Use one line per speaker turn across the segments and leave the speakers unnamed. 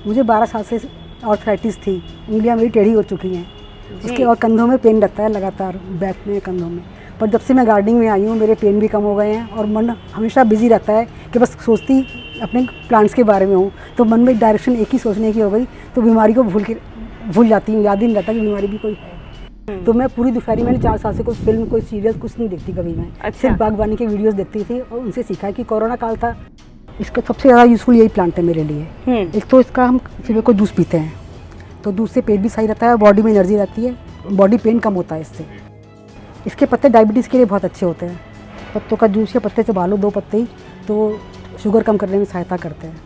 मुझे 12 साल से आर्थराइटिस थी, उंगलियां मेरी टेढ़ी हो चुकी हैं उसके, और कंधों में पेन रहता है लगातार, बैक में, कंधों में। पर जब से मैं गार्डनिंग में आई हूँ मेरे पेन भी कम हो गए हैं और मन हमेशा बिजी रहता है कि बस सोचती अपने प्लांट्स के बारे में हूँ, तो मन में डायरेक्शन एक ही सोचने की हो गई, तो बीमारी को भूल जाती हूँ, याद ही नहीं रहता कि बीमारी भी कोई है। तो मैं पूरी दोपहरी, मैंने 4 साल से कोई फिल्म, कोई सीरियल कुछ नहीं देखती कभी मैं।
अच्छा।
सिर्फ बागवानी के वीडियोस देखती थी और उनसे सीखा कि कोरोना काल था, इसका सबसे ज़्यादा यूज़फुल यही प्लांट है मेरे लिए। एक तो इसका हम सुबह को जूस पीते हैं तो दूध से पेट भी सही रहता है, बॉडी में एनर्जी रहती है, बॉडी पेन कम होता है इससे। इसके पत्ते डायबिटीज़ के लिए बहुत अच्छे होते हैं। पत्तों का जूस या पत्ते चबा लो, 2 पत्ते ही, तो शुगर कम करने में सहायता करते हैं।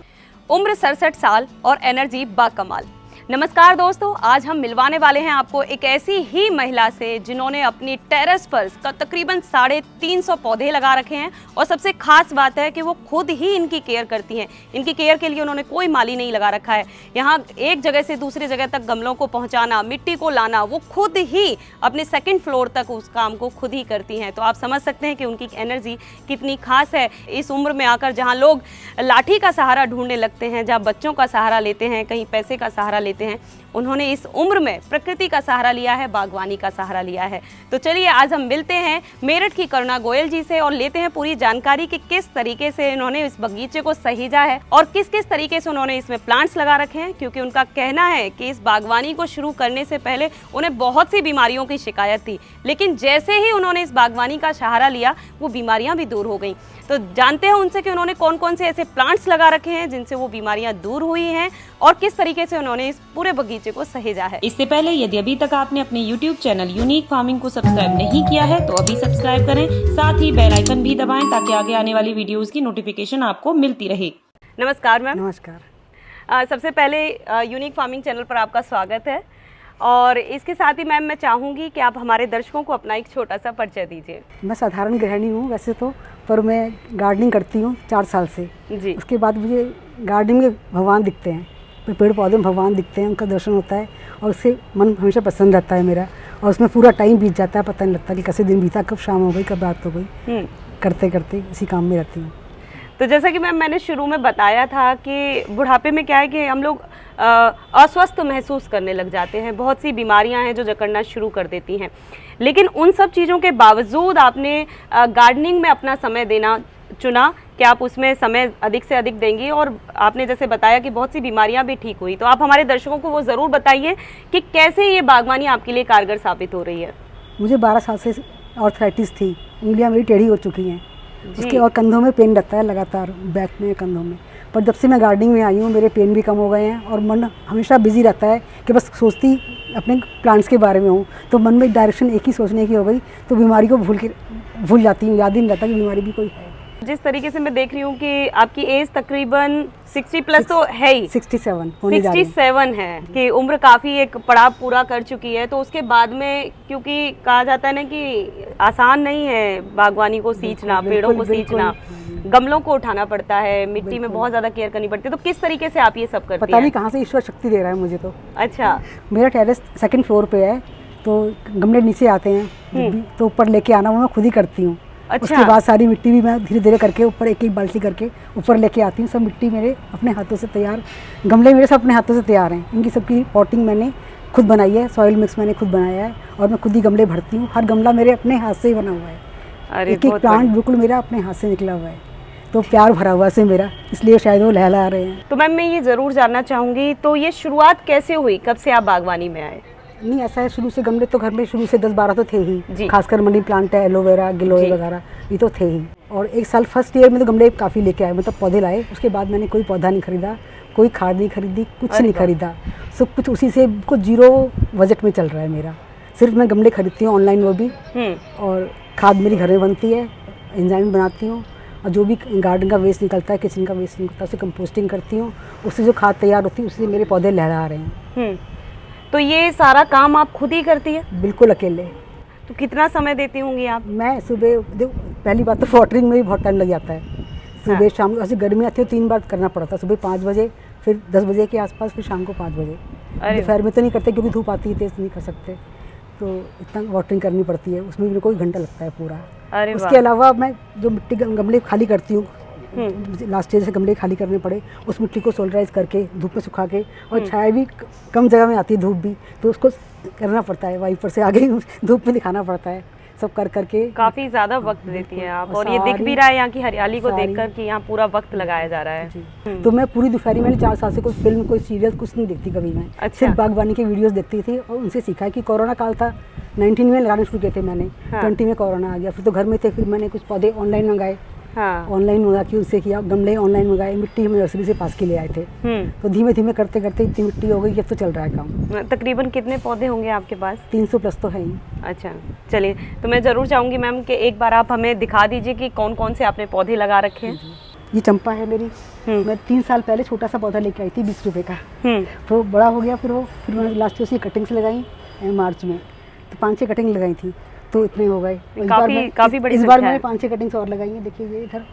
उम्र 67 साल और एनर्जी बाकमाल। नमस्कार दोस्तों, आज हम मिलवाने वाले हैं आपको एक ऐसी ही महिला से जिन्होंने अपनी टेरेस पर तकरीबन 350 पौधे लगा रखे हैं, और सबसे खास बात है कि वो खुद ही इनकी केयर करती हैं। इनकी केयर के लिए उन्होंने कोई माली नहीं लगा रखा है। यहाँ एक जगह से दूसरी जगह तक गमलों को पहुँचाना, मिट्टी को लाना, वो खुद ही अपने 2nd फ्लोर तक उस काम को खुद ही करती हैं। तो आप समझ सकते हैं कि उनकी एनर्जी कितनी खास है। इस उम्र में आकर जहाँ लोग लाठी का सहारा ढूंढने लगते हैं, जहाँ बच्चों का सहारा लेते हैं, कहीं पैसे का सहारा लेते हैं, उन्होंने इस उम्र में प्रकृति का सहारा लिया है, बागवानी का सहारा लिया है। तो चलिए आज हम मिलते हैं मेरठ की करुणा गोयल जी से और लेते हैं पूरी जानकारी कि किस तरीके से इन्होंने इस बगीचे को सहेजा है और किस किस तरीके से उन्होंने इसमें प्लांट्स लगा रखे हैं। क्योंकि उनका कहना है कि इस बागवानी को शुरू करने से पहले उन्हें बहुत सी बीमारियों की शिकायत थी, लेकिन जैसे ही उन्होंने इस बागवानी का सहारा लिया वो बीमारियां भी दूर हो गई। तो जानते हैं उनसे कि उन्होंने कौन कौन से ऐसे प्लांट्स लगा रखे हैं जिनसे वो बीमारियां दूर हुई हैं और किस तरीके से उन्होंने इस पूरे बगीचे को सहेजा है।
इससे पहले यदि अभी तक आपने अपने YouTube चैनल यूनिक फार्मिंग को सब्सक्राइब नहीं किया है तो अभी सब्सक्राइब करें, साथ ही बेल आइकन भी दबाएं ताकि आगे आने वाली वीडियोस की नोटिफिकेशन आपको मिलती रहे।
नमस्कार मैम।
नमस्कार।
सबसे पहले यूनिक फार्मिंग चैनल पर आपका स्वागत है, और इसके साथ ही मैम मैं चाहूँगी कि आप हमारे दर्शकों को अपना एक छोटा सा परिचय दीजिए। मैं
साधारण गृहिणी हूँ वैसे तो, पर मैं गार्डनिंग करती हूँ 4 साल से
जी।
उसके बाद मुझे गार्डनिंग में भगवान दिखते हैं, पेड़ पौधे में भगवान दिखते हैं, उनका दर्शन होता है और उससे मन हमेशा प्रसन्न रहता है मेरा, और उसमें पूरा टाइम बीत जाता है, पता नहीं लगता कि कैसे दिन बीता, कब शाम हो गई, कब रात हो गई। करते करते इसी काम में रहती हूँ।
तो जैसा कि मैम मैंने शुरू में बताया था कि बुढ़ापे में क्या है कि हम लोग अस्वस्थ महसूस करने लग जाते हैं, बहुत सी बीमारियां हैं जो जकड़ना शुरू कर देती हैं, लेकिन उन सब चीज़ों के बावजूद आपने गार्डनिंग में अपना समय देना चुना कि आप उसमें समय अधिक से अधिक देंगी, और आपने जैसे बताया कि बहुत सी बीमारियां भी ठीक हुई। तो आप हमारे दर्शकों को वो ज़रूर बताइए कि कैसे ये बागवानी आपके लिए कारगर साबित हो रही है।
मुझे 12 साल से आर्थराइटिस थी, उंगलियां मेरी टेढ़ी हो चुकी हैं उसके, और कंधों में पेन रहता है लगातार, बैक में, कंधों में। पर जब से मैं गार्डनिंग में आई हूँ मेरे पेन भी कम हो गए हैं और मन हमेशा बिजी रहता है कि बस सोचती अपने प्लांट्स के बारे में हूँ, तो मन में डायरेक्शन एक ही सोचने की हो गई, तो बीमारी को भूल जाती हूँ, याद ही नहीं रहता कि बीमारी भी कोई है।
जिस तरीके से मैं देख रही हूँ कि आपकी एज तकरीबन 60 प्लस तो है ही, 67 है कि उम्र काफ़ी एक पड़ाव पूरा कर चुकी है। तो उसके बाद में, क्योंकि कहा जाता है ना कि आसान नहीं है बागवानी को सींचना, पेड़ों को सींचना, गमलों को उठाना पड़ता है, मिट्टी में बहुत ज़्यादा केयर करनी पड़ती है। तो किस तरीके से आप ये सब करती हैं?
पता नहीं कहाँ से ईश्वर शक्ति दे रहा है मुझे तो।
अच्छा।
मेरा टेरेस 2nd फ्लोर पे है, तो गमले नीचे आते हैं तो ऊपर लेके आना वो मैं खुद ही करती हूँ।
अच्छा।
उसके बाद सारी मिट्टी भी मैं धीरे धीरे करके ऊपर एक एक बाल्टी करके ऊपर लेके आती हूँ। सब मिट्टी मेरे अपने हाथों से तैयार, गमले मेरे सब अपने हाथों से तैयार हैं। इनकी सबकी पॉटिंग मैंने खुद बनाई है, सॉइल मिक्स मैंने खुद बनाया है, और मैं खुद ही गमले भरती हूँ। हर गमला मेरे अपने हाथ से ही बना हुआ है, एक एक प्लांट बिल्कुल मेरा अपने हाथ से निकला हुआ है, तो प्यार भरा हुआ से मेरा, इसलिए शायद वो लहला रहे हैं।
तो मैम मैं ये ज़रूर जानना चाहूँगी, तो ये शुरुआत कैसे हुई, कब से आप बागवानी में आए?
नहीं, ऐसा है, शुरू से गमले तो घर में शुरू से 10-12 तो थे ही,
जी।
खासकर मनी प्लांट है, एलोवेरा, गिलोय वगैरह, ये तो थे ही। और एक साल फर्स्ट ईयर में तो गमले काफ़ी लेके आए, मतलब पौधे लाए। उसके बाद मैंने कोई पौधा नहीं खरीदा, कोई खाद नहीं खरीदी, कुछ नहीं खरीदा, सब कुछ उसी से कुछ 0 बजट में चल रहा है मेरा। सिर्फ मैं गमले खरीदती हूँ ऑनलाइन, वो भी, और खाद मेरी घर में बनती है, एंजाइम बनाती हूँ, और जो भी गार्डन का वेस्ट निकलता है, किचन का वेस्ट निकलता है, उसे कंपोस्टिंग करती हूँ, उससे जो खाद तैयार होती है उससे मेरे पौधे लहरा रहे हैं।
तो ये सारा काम आप खुद ही करती है?
बिल्कुल अकेले।
तो कितना समय देती होंगी आप?
मैं सुबह, पहली बात तो वाटरिंग में भी बहुत टाइम लग जाता है, सुबह शाम। ऐसे गर्मी आती है 3 बार करना पड़ता है, सुबह 5 बजे, फिर 10 बजे के आसपास, फिर शाम को 5 बजे। दोपहर में तो नहीं करते क्योंकि धूप आती है, तेज नहीं कर सकते, तो इतना वाटरिंग करनी पड़ती है, उसमें मेरे को 1 घंटा लगता है पूरा। उसके अलावा मैं जो मिट्टी गमले खाली करती हूँ लास्ट ईयर से गमले खाली करने पड़े, उस मिट्टी को सोल्डराइज करके धूप में सुखा के, और छाया भी कम जगह में आती है धूप भी, तो उसको करना पड़ता है, वाइपर से आगे धूप में दिखाना पड़ता है, सब कर करके
काफी ज्यादा वक्त देती हैं आप, और ये दिख भी रहा है यहाँ की हरियाली को देखकर कि यहाँ पूरा वक्त लगाया जा रहा है।
तो मैं पूरी दोपहरी, मैंने 4 साल से कोई फिल्म, कोई सीरियल कुछ नहीं देखती कभी मैं।
अच्छा।
सिर्फ बागवानी के वीडियोस देखती थी, और उनसे सीखा है कि कोरोना काल था, 19 में लगाने शुरू किए थे मैंने।
हाँ।
20 में कोरोना आ गया, फिर तो घर में थे, फिर मैंने कुछ पौधे ऑनलाइन मंगाए,
हाँ।
ऑनलाइन मंगा के उससे किया, गमले ऑनलाइन मंगाए, मिट्टी हम नर्सरी से पास के ले आए थे। तो धीमे धीमे करते करते इतनी मिट्टी हो गई, अब तो चल रहा है काम।
तकरीबन कितने पौधे होंगे आपके पास?
300 प्लस तो है ही।
अच्छा, चलिए, तो मैं ज़रूर चाहूँगी मैम कि एक बार आप हमें दिखा दीजिए कि कौन कौन से आपने पौधे लगा रखे हैं।
ये चंपा है मेरी, मैं 3 साल पहले छोटा सा पौधा लेके आई थी 20 रुपए का, तो बड़ा हो गया, फिर मैंने लास्ट उसकी कटिंग से लगाई मार्च में, तो 5-6 कटिंग लगाई थी, तो इतने हो गए।
काफी बड़ी
इस बार मैंने 5-6 कटिंग्स और लगाई हैं, देखिए ये इधर,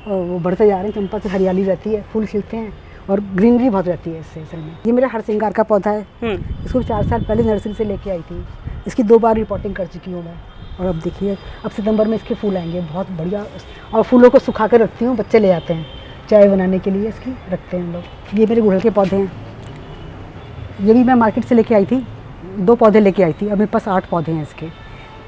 और वो बढ़ते जा रहे हैं। चंपा से हरियाली रहती है, फूल खिलते हैं, और ग्रीनरी बहुत रहती है इससे असल में। ये मेरा हर श्रृंगार का पौधा है, इसको 4 साल पहले नर्सरी से लेके आई थी, इसकी 2 बार रिपोर्टिंग कर चुकी हूँ मैं, और अब देखिए अब सितंबर में इसके फूल आएंगे, बहुत बढ़िया। और फूलों को सुखा कर रखती हूँ, बच्चे ले आते हैं चाय बनाने के लिए, इसकी रखते हैं लोग। ये मेरे गुड़हल के पौधे हैं, ये भी मैं मार्केट से लेके आई थी, 2 पौधे लेके आई थी, अब मेरे पास 8 पौधे हैं इसके,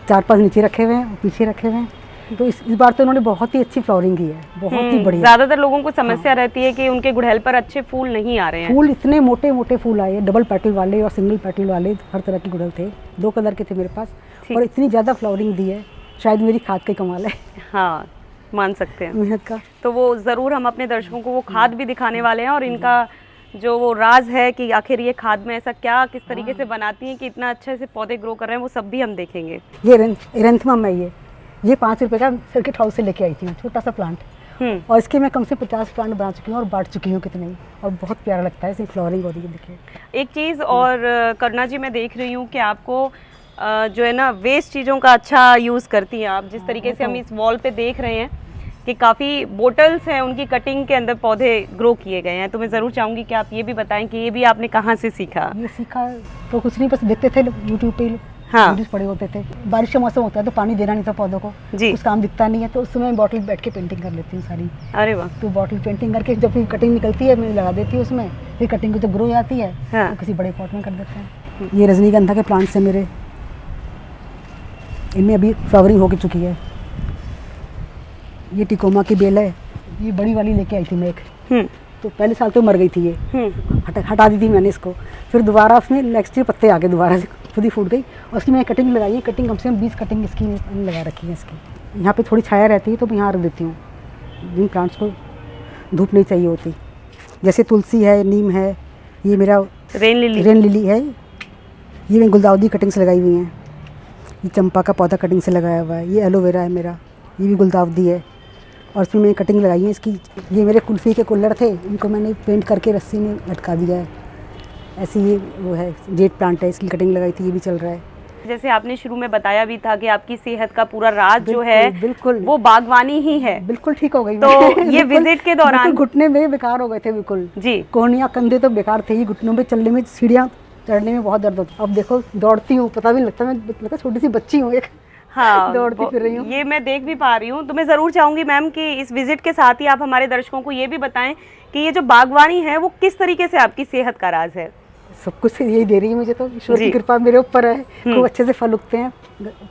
4-5 नीचे रखे हुए हैं और पीछे रखे हुए हैं। तो इस बार तो उन्होंने बहुत ही अच्छी फ्लावरिंग की है, बहुत ही बढ़िया।
ज्यादातर लोगों को समस्या रहती है कि उनके गुड़हल पर अच्छे फूल नहीं आ रहे हैं।
फूल इतने मोटे मोटे फूल आए, डबल पेटल वाले और सिंगल पेटल वाले, हर तरह के गुड़हल थे, 2 कलर के थे मेरे पास, और इतनी ज़्यादा फ्लावरिंग दी है, शायद मेरी खाद का कमाल है।
हाँ, मान सकते हैं
मेहनत का।
तो वो ज़रूर हम अपने दर्शकों को वो खाद भी दिखाने वाले हैं, और इनका जो वो राज है कि आखिर ये खाद में ऐसा क्या, किस तरीके से बनाती हैं कि इतना अच्छे से पौधे ग्रो कर रहे हैं, वो सब भी हम देखेंगे।
ये एरेंथमम है, ये 5 रुपए का सर्किट हाउस से लेके आई थी मैं, छोटा सा प्लांट, और इसके मैं कम से 50 प्लांट बना चुकी हूँ और बांट चुकी हूँ कितने ही, और बहुत प्यारा लगता है, इसकी फ्लावरिंग हो रही है, देखिए।
एक चीज़ और करुणा जी, मैं देख रही हूँ कि आपको जो है ना वेस्ट चीज़ों का अच्छा यूज़ करती हैं आप, जिस तरीके से हम इस वॉल पे देख रहे हैं कि काफ़ी बोटल्स हैं, उनकी कटिंग के अंदर पौधे ग्रो किए गए हैं, तो मैं ज़रूर चाहूँगी कि आप ये भी बताएं कि ये भी आपने कहाँ से सीखा?
ये सीखा तो कुछ नहीं, बस देखते थे यूट्यूब पे,
हाँ,
पड़े होते थे, बारिश का मौसम होता है तो पानी देना नहीं था पौधों को
जी,
उस काम दिखता नहीं है, तो उस समय बॉटल बैठ के पेंटिंग कर लेती हूँ सारी।
अरे वाह।
तो बॉटल पेंटिंग करके जब फिर कटिंग निकलती है मैं लगा देती हूँ उसमें, फिर कटिंग को जब ग्रो आती है तो किसी बड़े पॉट में कर देते हैं। ये रजनीगंधा के प्लांट्स हैं मेरे, इनमें अभी फ्लावरिंग हो चुकी है। ये टिकोमा की बेल है, ये बड़ी वाली लेके आई थी मैं एक, तो पहले साल तो मर गई थी ये, हटा दी थी मैंने इसको, फिर दोबारा उसमें नेक्स्ट ईयर पत्ते आ गए, दोबारा से खुद ही फूट गई, और उसकी मैंने कटिंग लगाई है, कटिंग कम से कम 20 कटिंग इसकी लगा रखी है इसकी। यहाँ पे थोड़ी छाया रहती है तो मैं यहाँ रख देती हूँ, जिन प्लांट्स को धूप नहीं चाहिए होती, जैसे तुलसी है, नीम है, ये मेरा रेन लिली है, ये मैं गुलदाउदी कटिंग से लगाई हुई हैं, ये चंपा का पौधा कटिंग से लगाया हुआ है, ये एलोवेरा है मेरा, ये भी गुलदाउदी है, और इसमें मैंने कटिंग लगाई है इसकी। ये मेरे कुल्फ़ी के कुल्हड़ थे, इनको मैंने पेंट करके रस्सी में लटका दिया है, ऐसी ये वो है जेट प्लांट है, इसकी कटिंग लगाई थी, ये भी चल रहा है।
जैसे आपने शुरू में बताया भी था कि आपकी सेहत का पूरा राज जो है
बिल्कुल
वो बागवानी ही है,
बिल्कुल ठीक हो गई।
तो ये विजिट के दौरान
घुटने में बेकार हो गए थे बिल्कुल
जी,
कोहनिया कंधे तो बेकार थे ही, घुटनों में चलने में, सीढ़ियाँ चढ़ने में बहुत दर्द होता। अब देखो दौड़ती हूँ, पता भी नहीं लगता, मैं लगता छोटी सी बच्ची हूँ एक,
हाँ,
दौड़ती फिर रही हूँ।
ये मैं देख भी पा रही हूँ। तो मैं ज़रूर चाहूँगी मैम कि इस विजिट के साथ ही आप हमारे दर्शकों को ये भी बताएं कि ये जो बागवानी है वो किस तरीके से आपकी सेहत का राज है।
सब कुछ यही दे रही है मुझे, तो ईश्वर की कृपा मेरे ऊपर है, खूब अच्छे से फल उगते हैं।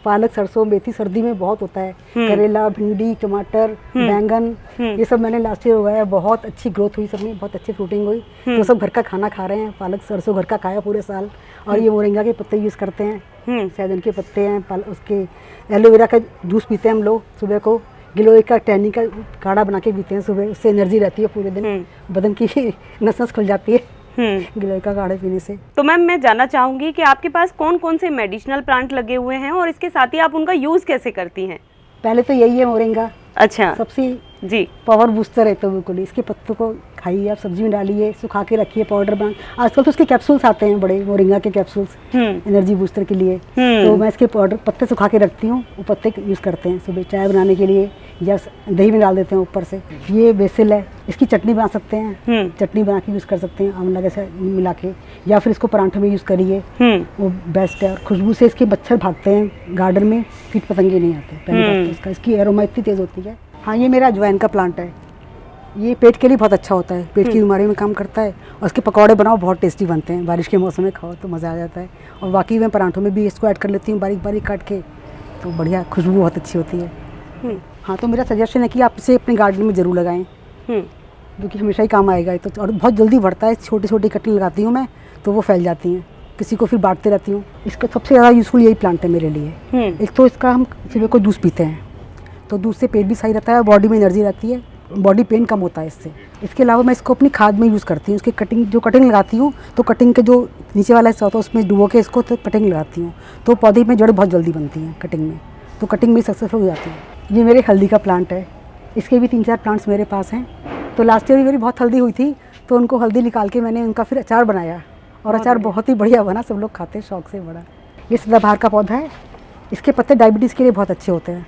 पालक, सरसों, मेथी सर्दी में बहुत होता है, करेला, भिंडी, टमाटर, बैंगन, ये सब मैंने लास्ट ईयर उगाया, बहुत अच्छी ग्रोथ हुई, सब में बहुत अच्छी फ्रूटिंग हुई, तो सब घर का खाना खा रहे हैं। पालक सरसों घर का खाया पूरे साल, और ये मोरिंगा के पत्ते यूज़ करते हैं, सहजन के पत्ते हैं, उसके एलोवेरा का जूस पीते हैं हम लोग सुबह को, गिलोय का टहनी का काढ़ा बना के पीते हैं सुबह, उससे एनर्जी रहती है पूरे दिन, बदन की नस नस खुल जाती है गिलोय का काढ़ा पीने से।
तो मैम मैं जानना चाहूँगी कि आपके पास कौन कौन से मेडिसिनल प्लांट लगे हुए हैं और इसके साथ ही आप उनका यूज़ कैसे करती हैं?
पहले तो यही है मोरिंगा,
अच्छा,
सबसे
जी
पावर बूस्टर है, तो बिल्कुल इसके पत्तों को खाइए, आप सब्जी में डालिए, सुखा के रखिए, पाउडर बना, आजकल तो उसके कैप्सूल्स आते हैं बड़े, मोरिंगा के कैप्सूल्स एनर्जी बूस्टर के लिए, तो मैं इसके पाउडर पत्ते सुखा के रखती हूँ, वो पत्ते यूज़ करते हैं सुबह चाय बनाने के लिए, या दही में डाल देते हैं ऊपर से। ये बेसिल है, इसकी चटनी बना सकते हैं, चटनी बना के यूज़ कर सकते हैं आंवला जैसे मिला के, या फिर इसको पराठे में यूज़ करिए, वो बेस्ट है। और खुशबू से इसके मच्छर भागते हैं, गार्डन में कीट पतंगे नहीं आते, पहली बात तो इसकी एरोमा इतनी तेज़ होती है। हाँ, ये मेरा अजवाइन का प्लांट है, ये पेट के लिए बहुत अच्छा होता है, पेट की बीमारी में काम करता है। और इसके पकौड़े बनाओ, बहुत टेस्टी बनते हैं, बारिश के मौसम में खाओ तो मज़ा आ जाता है। और बाकी मैं पराठों में भी इसको ऐड कर लेती हूँ बारीक बारीक काट के, तो बढ़िया खुशबू बहुत अच्छी होती है। हाँ, तो मेरा सजेशन है कि आप इसे अपने गार्डन में ज़रूर लगाएं, क्योंकि हमेशा ही काम आएगा। तो और बहुत जल्दी बढ़ता है, छोटी छोटी कटिंग लगाती हूँ मैं तो वो फैल जाती हैं, किसी को फिर बांटते रहती हूँ। इसका सबसे ज़्यादा यूज़फुल यही प्लांट है मेरे लिए। एक तो इसका हम सुबह को जूस पीते हैं तो दूध से पेट भी सही रहता है, बॉडी में एनर्जी रहती है, बॉडी पेन कम होता है इससे। इसके अलावा मैं इसको अपनी खाद में यूज़ करती हूँ। इसकी कटिंग लगाती हूँ तो कटिंग के जो नीचे वाला हिस्सा होता है उसमें डुबो के इसको तो कटिंग लगाती हूँ, तो पौधे में जड़ बहुत जल्दी बनती हैं कटिंग में, तो कटिंग भी सक्सेसफुल हो जाती है। ये मेरे हल्दी का प्लांट है, इसके भी 3-4 प्लांट्स मेरे पास हैं। तो लास्ट ईयर मेरी बहुत हल्दी हुई थी, तो उनको हल्दी निकाल के मैंने उनका फिर अचार बनाया और अचार बहुत ही बढ़िया बना, सब लोग खाते शौक से बड़ा। ये सदाबहार का पौधा है, इसके पत्ते डायबिटीज़ के लिए बहुत अच्छे होते हैं।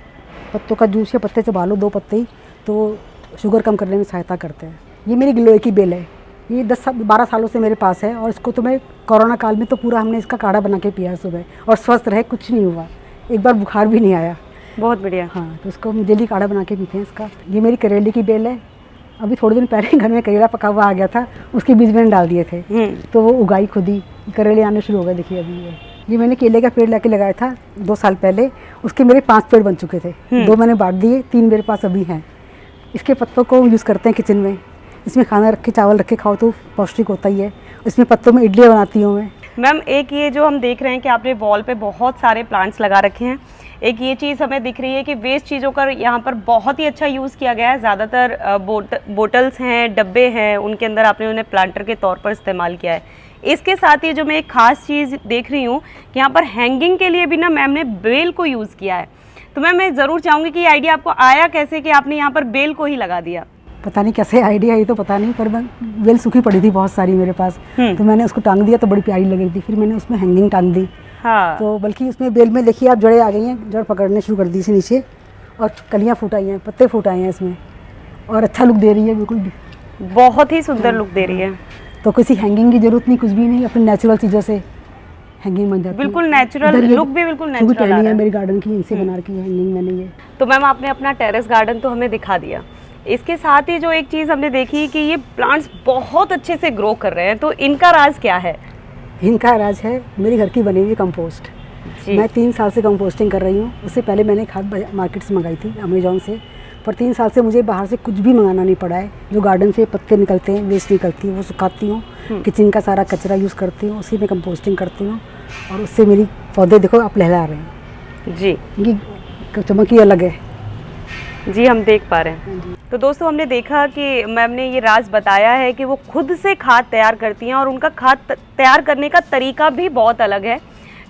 पत्तों का जूस या पत्ते चबा लो, 2 पत्ते ही, तो शुगर कम करने में सहायता करते हैं। ये मेरी गिलोय की बेल है, ये 10-12 सालों से मेरे पास है। और इसको तो मैं कोरोना काल में तो पूरा हमने इसका काढ़ा बना के पिया सुबह, और स्वस्थ रहे, कुछ नहीं हुआ, एक बार बुखार भी नहीं आया।
बहुत बढ़िया।
हाँ, तो उसको हम डेली काढ़ा बना के पीते हैं इसका। ये मेरी करेले की बेल है, अभी थोड़े दिन पहले घर में करेला पका हुआ आ गया था, उसके बीज मैंने डाल दिए थे तो वो उगाई खुद ही, करेले आने शुरू हो गए। देखिए अभी ये मैंने केले का पेड़ लेके लगाया था 2 साल पहले, उसके मेरे 5 पेड़ बन चुके थे, 2 मैंने बांट दिए, 3 मेरे पास अभी हैं। इसके पत्तों को यूज़ करते हैं किचन में, इसमें खाना रख के चावल रख के खाओ तो पौष्टिक होता ही है। इसमें पत्तों में इडलियाँ बनाती हूँ मैं।
मैम, एक ये जो हम देख रहे हैं कि आपने वॉल पे बहुत सारे प्लांट्स लगा रखे हैं, एक ये चीज़ हमें दिख रही है कि वेस्ट चीज़ों का यहाँ पर बहुत ही अच्छा यूज़ किया गया है। ज़्यादातर बोटल्स हैं, डब्बे हैं, उनके अंदर आपने उन्हें प्लांटर के तौर पर इस्तेमाल किया है। इसके साथ ही जो मैं एक ख़ास चीज़ देख रही हूँ कि यहाँ पर हैंगिंग के लिए भी ना मैम ने बेल को यूज़ किया है। तो मैं ज़रूर चाहूँगी कि ये आइडिया आपको आया कैसे कि आपने यहाँ पर बेल को ही लगा दिया?
पता नहीं कैसे आइडिया, ये तो पता नहीं, पर मैं बेल सूखी पड़ी थी बहुत सारी मेरे पास, तो मैंने उसको टांग दिया तो बड़ी प्यारी लग रही थी, फिर मैंने उसमें हैंगिंग टांग दी।
हाँ,
तो बल्कि उसमें बेल में देखिए आप जड़ें आ गई हैं, जड़ पकड़ने शुरू कर दी से नीचे, और कलियाँ फूट आई हैं, पत्ते फूट आए हैं इसमें, और अच्छा लुक दे रही है, बिल्कुल
बहुत ही सुंदर लुक दे रही है।
तो किसी हैंगिंग की जरूरत नहीं, कुछ भी नहीं, अपने नेचुरल चीज़ों से हैंगिंग बन जाती है।
बिल्कुल नेचुरल लुक भी बिल्कुल नेचुरल आ रहा है।
मेरी गार्डन की इनसे बना रखी है हैंगिंग मैंने ये।
तो मैम, आपने अपना टेरेस गार्डन तो हमें दिखा दिया, इसके साथ ही जो एक चीज़ हमने देखी कि ये प्लांट्स बहुत अच्छे से ग्रो कर रहे हैं, तो इनका राज क्या है?
इनका राज है मेरे घर की बनी हुई कंपोस्ट। मैं 3 साल से कंपोस्टिंग कर रही हूँ। उससे पहले मैंने खाद मार्केट से मंगाई थी, अमेजोन से, पर 3 साल से मुझे बाहर से कुछ भी मंगाना नहीं पड़ा है। जो गार्डन से पत्ते निकलते हैं, वेस्ट निकलती है, वो सुखाती हूँ, किचन का सारा कचरा यूज़ करती हूँ, उसी में कंपोस्टिंग करती हूँ, और उससे मेरी पौधे देखो आप लहरा रहे हैं
जी,
इनकी चमक ही अलग है
जी, हम देख पा रहे हैं। तो दोस्तों, हमने देखा कि मैम ने ये राज बताया है कि वो खुद से खाद तैयार करती हैं और उनका खाद तैयार करने का तरीका भी बहुत अलग है।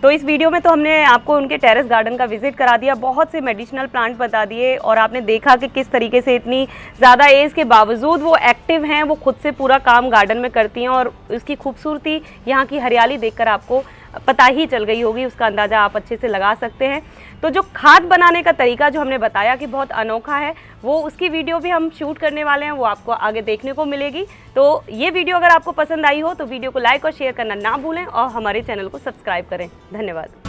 तो इस वीडियो में तो हमने आपको उनके टेरेस गार्डन का विजिट करा दिया, बहुत से मेडिसिनल प्लांट बता दिए, और आपने देखा कि किस तरीके से इतनी ज़्यादा एज के बावजूद वो एक्टिव हैं, वो खुद से पूरा काम गार्डन में करती हैं, और उसकी खूबसूरती, यहाँ की हरियाली देखकर आपको पता ही चल गई होगी, उसका अंदाज़ा आप अच्छे से लगा सकते हैं। तो जो खाद बनाने का तरीका जो हमने बताया कि बहुत अनोखा है, वो उसकी वीडियो भी हम शूट करने वाले हैं, वो आपको आगे देखने को मिलेगी। तो ये वीडियो अगर आपको पसंद आई हो तो वीडियो को लाइक और शेयर करना ना भूलें, और हमारे चैनल को सब्सक्राइब करें। धन्यवाद।